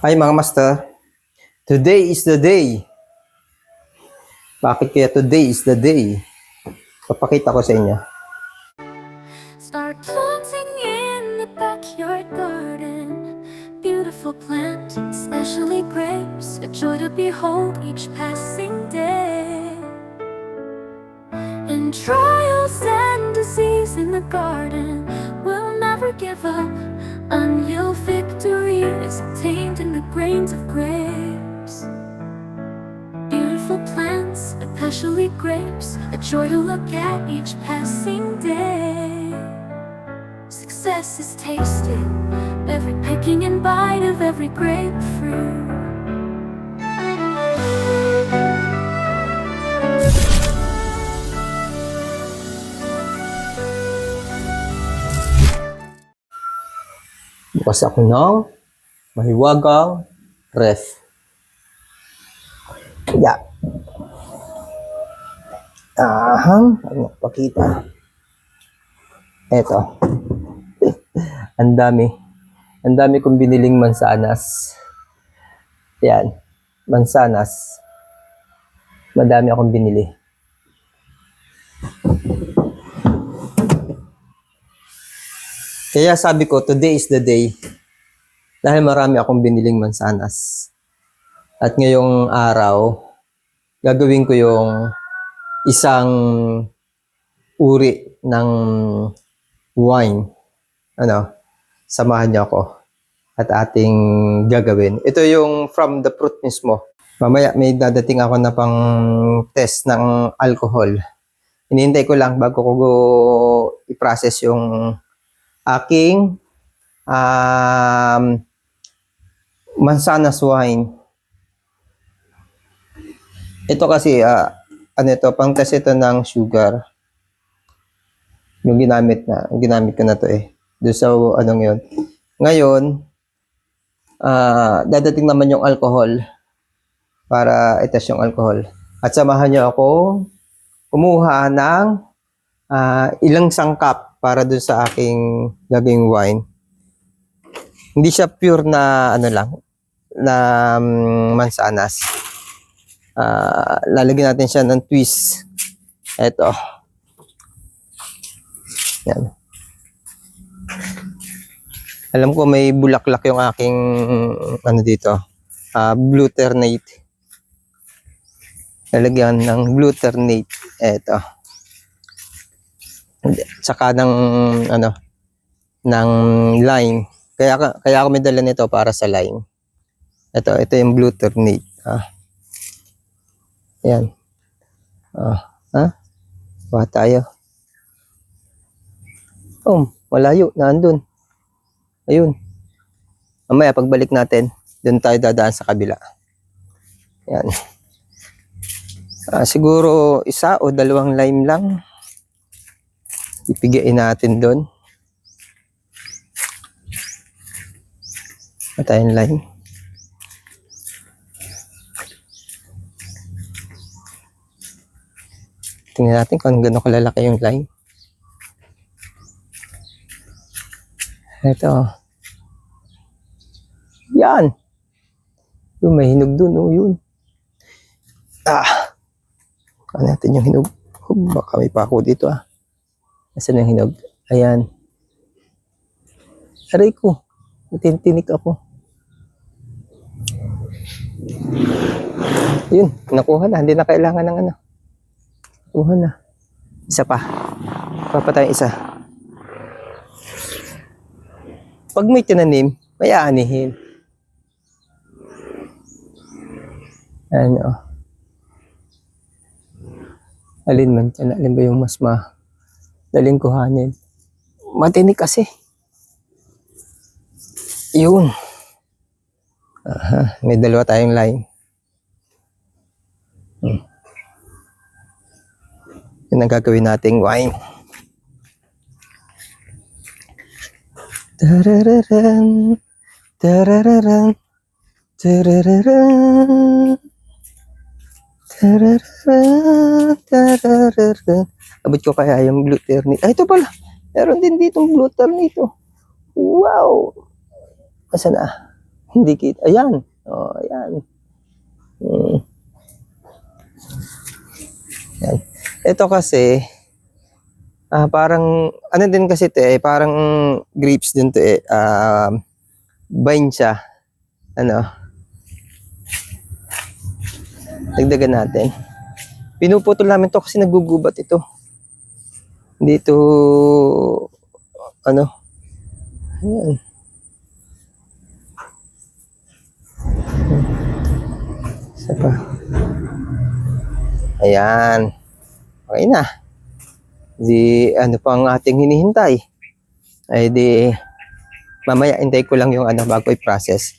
Hi mga master, today is the day. Bakit kaya today is the day? Papakita ko sa inyo. Start planting in the backyard garden. Beautiful plant, especially grapes. A joy to behold each passing day. And trials and disease in the garden will never give up until victory is obtained in the grains of grapes. Beautiful plants, especially grapes, a joy to look at each passing day. Success is tasted, every picking and bite of every grapefruit. Bukas ako ng mahiwagang ref. Yeah. Ano pakita? Eto. Ang dami. Ang dami kong biniling mansanas. Yan. Mansanas. Madami akong binili. Kaya sabi ko, today is the day. Dahil marami akong biniling mansanas. At ngayong araw, gagawin ko yung isang uri ng wine. Samahan niyo ako at ating gagawin. Ito yung from the fruit mismo. Mamaya may dadating ako na pang test ng alcohol. Hinihintay ko lang bago ko i-process yung aking mansanas wine. Ito kasi, pang test ito ng sugar. Yung ginamit ko na to eh. Doon sa yun. Ngayon, dadating naman yung alcohol para i-test yung alcohol. At samahan niyo ako kumuha ng ilang sangkap para doon sa aking gagawing wine. Hindi siya pure na na mansanas. Lalagyan natin siya ng twist. Ito. Yan. Alam ko may bulaklak yung aking dito. Blue ternate. Lalagyan ng blue ternate. Ito. Tsaka ng ng lime. Kaya ako may dala nito para sa lime. Ito yung blue ternate. Ayan. Kuha tayo. Malayo. Nandun. Ayun. Mamaya pagbalik natin, doon tayo dadaan sa kabila. Ayan. Siguro isa o dalawang lime lang. Ipigain natin doon. Tayong lime. Tingnan natin kung gano'n kalalaki yung lime. Ito. Yan. Yung may hinog dun. Yun. Ano natin yung hinog? Baka may pako dito Nasaan yung hinog? Ayan. Aray ko. Natintinik ako. Yun. Nakuha na. Hindi na kailangan ng Nakuha na. Isa pa. Papatay isa. Pag may tinanim, may aanihin. Alin ba yung mas madaling kuhanin? Matinik kasi. Yun. May dalawa tayong lime. Yun ang gagawin nating wine. Tarararan, tarararan, tarararan, tarararan, tarararan. Abot ko kaya yung blue ternate. Ito pala. Meron din ditong blue ternate. Wow! Asa na? Hindi kita. Ayan. Oh, ayan. Ayan. Ito kasi, parang, ano din kasi ito parang grapes din to vine siya. Ano, dagdagan natin. Pinuputol namin to kasi nagugubat ito. Dito, ano, ayan. Isa pa. Ayan. Okay na. Di, ano pang ating hinihintay? Ay di, mamaya intay ko lang yung ano bago i-process.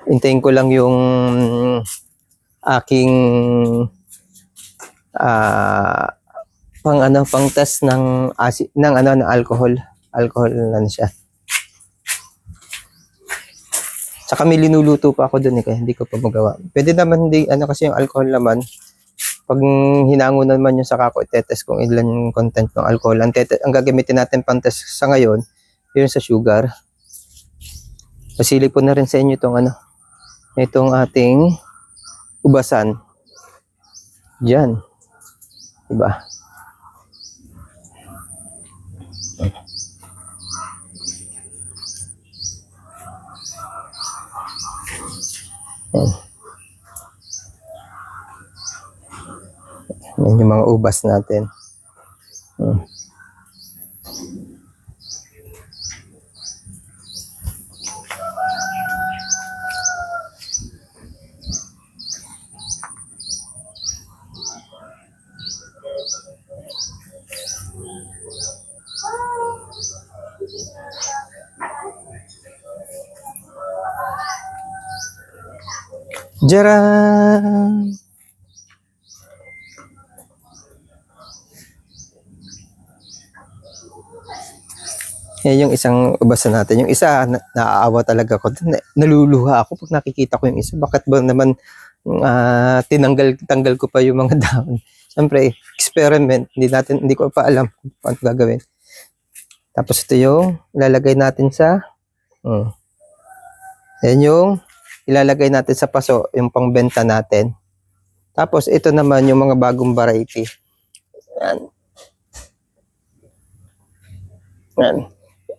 Hintayin ko lang yung aking pang test ng acid, ng ano ng alcohol na siya. Tsaka may linuluto pa ako doon kaya hindi ko pa magawa. Pwede naman hindi ano kasi yung alcohol naman pag hinango naman yung saka ko itetest kung ilan yung content ng alcohol. Ang gagamitin natin pang test sa ngayon yun sa sugar. Pasili ko na rin sa inyo itong ating ubasan. Diyan. Diba? Yan. Yan yung mga ubas natin. Jaran! Yan yung isang ubasan natin. Yung isa, naaawa talaga ako. Naluluha ako pag nakikita ko yung isa. Bakit ba naman tanggal ko pa yung mga dahon? Siyempre, experiment. Hindi ko pa alam kung paano gagawin. Tapos ito yung ilalagay natin sa yan yung ilalagay natin sa paso, yung pangbenta natin. Tapos ito naman yung mga bagong variety. Yan. Yan.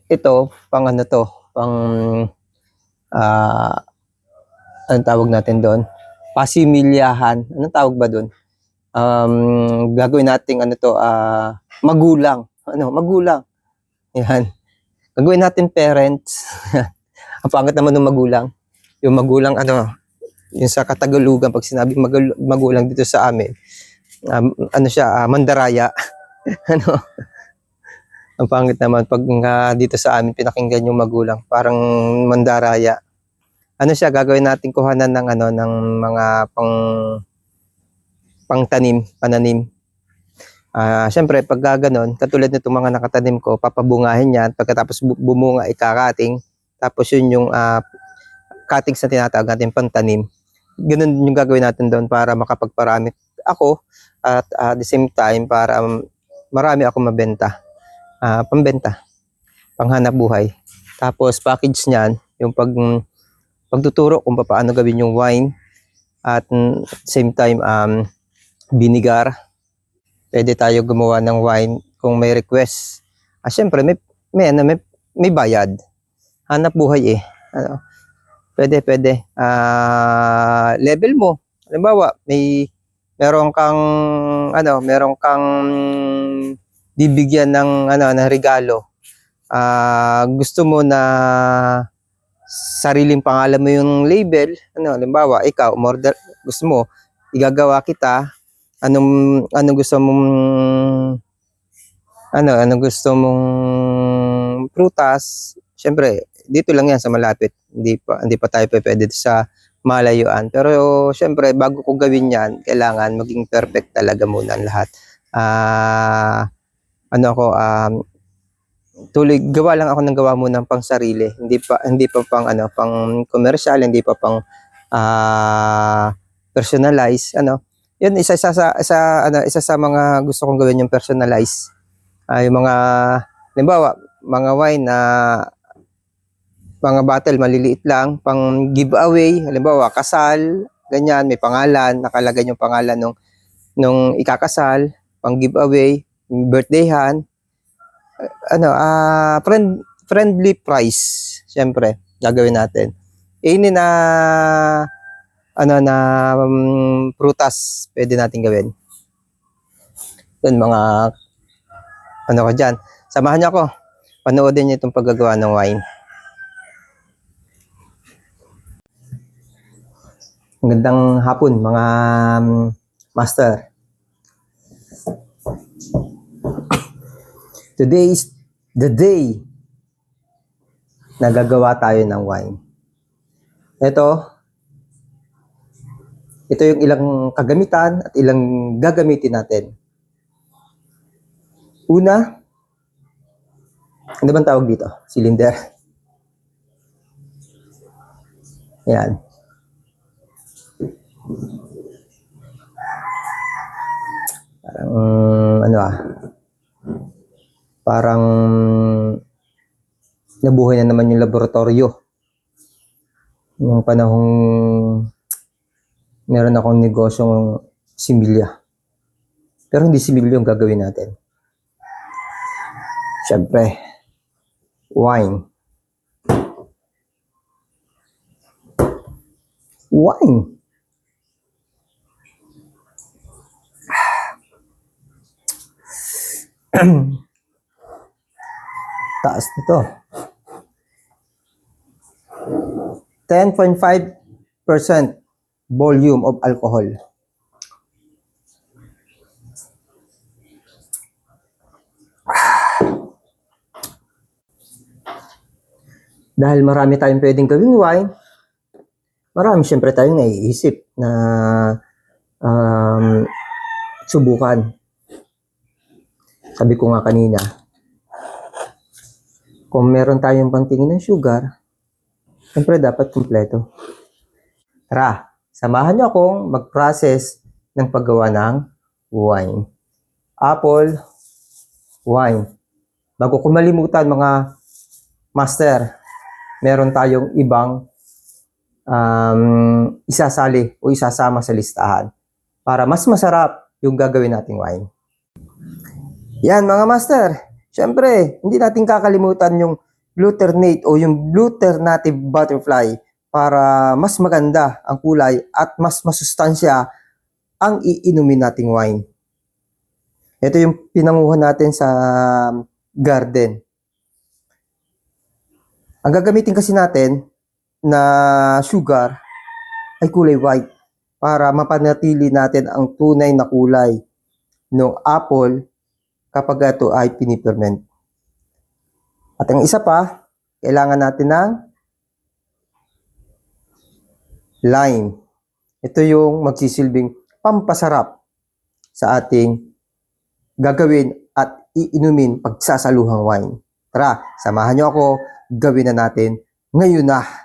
Ito, pang ano to, pang anong tawag natin doon? Pasimilyahan. Anong tawag ba doon? Gagawin natin magulang. Magulang. Yan. Gagawin natin parents. Ang pangit naman ng magulang. Yung magulang, yung sa Katagalugan, pag sinabi magulang dito sa amin, mandaraya. Ang pangit naman pag dito sa amin pinakinggan yung magulang, parang mandaraya. Gagawin natin kuhanan ng mga pananim. Siyempre pag gano'n, katulad nitong mga nakatanim ko, papabungahin yan, pagkatapos bumunga ikakating, tapos yun yung cuttings na tinatawag natin pantanim. Ganun yung gagawin natin doon para makapagparami ako at at the same time para marami akong mabenta. Pambenta, panghanap buhay. Tapos package niyan, yung pagtuturo kung paano gawin yung wine at same time vinegar. Pwede tayo gumawa ng wine kung may request. Siyempre may bayad. Hanap buhay Pwede. Level mo. Halimbawa, meron kang bibigyan ng regalo. Gusto mo na sariling pangalan mo yung label, halimbawa, ikaw umorder, gusto mo igagawa kita, anong gusto mong prutas. Syempre, dito lang yan sa malapit. Hindi pa tayo pwede sa malayuan. Pero syempre, bago ko gawin yan, kailangan maging perfect talaga muna ang lahat. Gawa lang ako ng gawa muna ng pang sarili. Hindi pa pang commercial, hindi pa pang personalize. Yun isa sa mga gusto kong gawin yung personalize. Yung mga halimbawa, mga wine na mga bottle maliliit lang, pang giveaway, halimbawa kasal, ganyan, may pangalan, nakalagay yung pangalan nung ikakasal, pang giveaway, birthdayhan, friendly price, syempre, gagawin natin. Ini na prutas pwede natin gawin. Yun, mga ko dyan. Samahan niyo ako. Panoodin niyo itong paggagawa ng wine. Magandang hapon, mga master. Today is the day na gagawa tayo ng wine. Ito yung ilang kagamitan at ilang gagamitin natin. Una, ano bang tawag dito? Cylinder. Ayan. Parang nabuhay na naman yung laboratorio. Yung panahong meron akong negosyong similya. Pero hindi similya yung gagawin natin. Siyempre, wine. Wine. Taas nito. 10.5% volume of alcohol. Dahil marami tayong pwedeng gawing wine, marami siyempre tayong naiisip na subukan. Sabi ko nga kanina, kung meron tayong pangtingin ng sugar, siyempre dapat kumpleto. Tara, samahan niyo akong mag-process ng paggawa ng wine. Apple wine. Bago ko malimutan, mga master, meron tayong ibang isasali o isasama sa listahan para mas masarap yung gagawin nating wine. Yan mga master, syempre hindi natin kakalimutan yung glutamate o yung glutarnative butterfly para mas maganda ang kulay at mas masustansya ang iinumin nating wine. Ito yung pinanguha natin sa garden. Ang gagamitin kasi natin na sugar ay kulay white para mapanatili natin ang tunay na kulay ng apple kapag ito ay piniperment. At ang isa pa, kailangan natin ng lime. Ito yung magsisilbing pampasarap sa ating gagawin at iinumin pagsasaluhang wine. Tara, samahan niyo ako, gawin na natin ngayon na.